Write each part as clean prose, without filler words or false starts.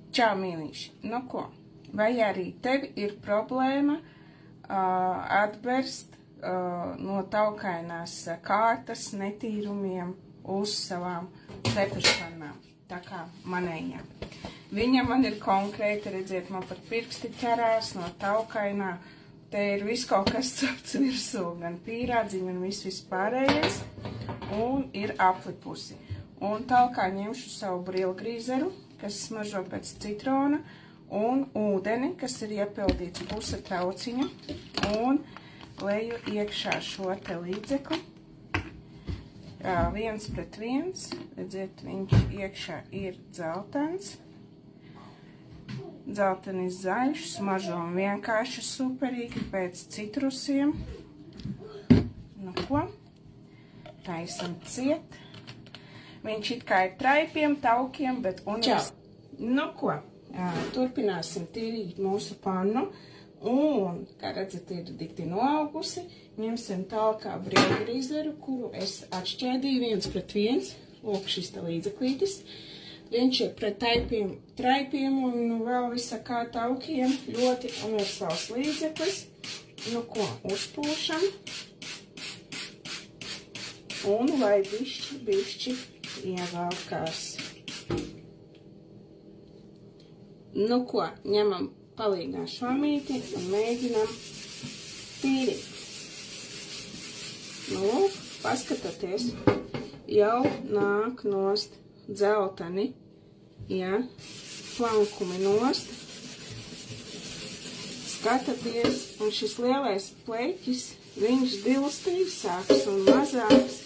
Čau, mīļīši! Nu ko, vai arī tev ir problēma atberst no taukainās kārtas netīrumiem uz savām cepešpannām, tā kā manējā. Viņa man ir konkrēti, redziet, man pat pirksti ķerās no taukainā. Te ir viss kaut kas cepts virsū, gan pīrādziņi un viss pārējais, un ir aplipusi. Un tālāk ņemšu savu brilgrīzeru, kas smaržo pēc citrona, un ūdeni, kas ir iepildīts puse trauciņa, un leju iekšā šo te līdzekli. 1:1, redziet, viņš iekšā ir dzeltens. Dzeltenis zaļš, smaržo un vienkārši superīgi pēc citrusiem. Nu ko, taisam ciet. Viņš it kā ir traipiem, taukiem, bet unikāls. Nu ko, turpināsim tīrīt mūsu pannu. Un, kā redzat, ir dikti noaugusi. Ņemsim tālāk brilgrīzeru, kuru es atšķēdīju 1:1. Lūk, šis te līdzeklītis. Viņš ir pret traipiem un vēl visa kā taukiem. Ļoti universāls līdzeklis. Nu ko, uzpūšam. Un lai bišķi ievelkās. Nu ko, ņemam palīgā švamīti un mēģinam tīrīt. Nu, paskatieties, jau nāk nost dzelteni, ja, plankumi nost. Skatieties, un šis lielais pleķis, viņš dilst īsāks un mazāks,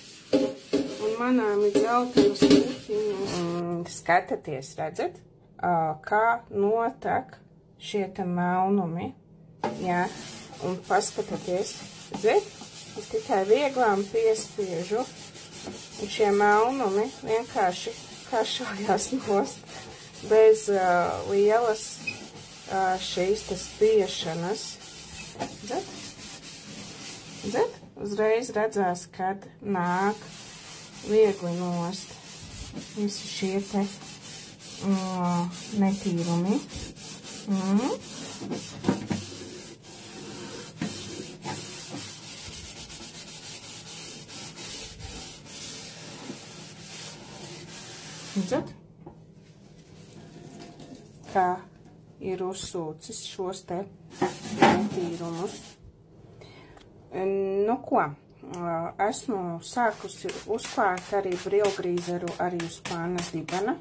un manāmi dzeltenas pupiņas. Skatieties, redzat, kā notek šie te melnumi, ja, un paskatieties, redzat, es tikai vieglām piespiežu, un šie melnumi vienkārši kašājās nost bez lielas šīs te spiešanas. Redzat? Redzat? Uzreiz redzās, kad nāk viegli nost visi šie te netīrumi. Redzat, kā ir uzsūcis šos te netīrumus. Nu ko, esmu sākusi uzklāt arī brilgrīzeru arī uz pannas dibena.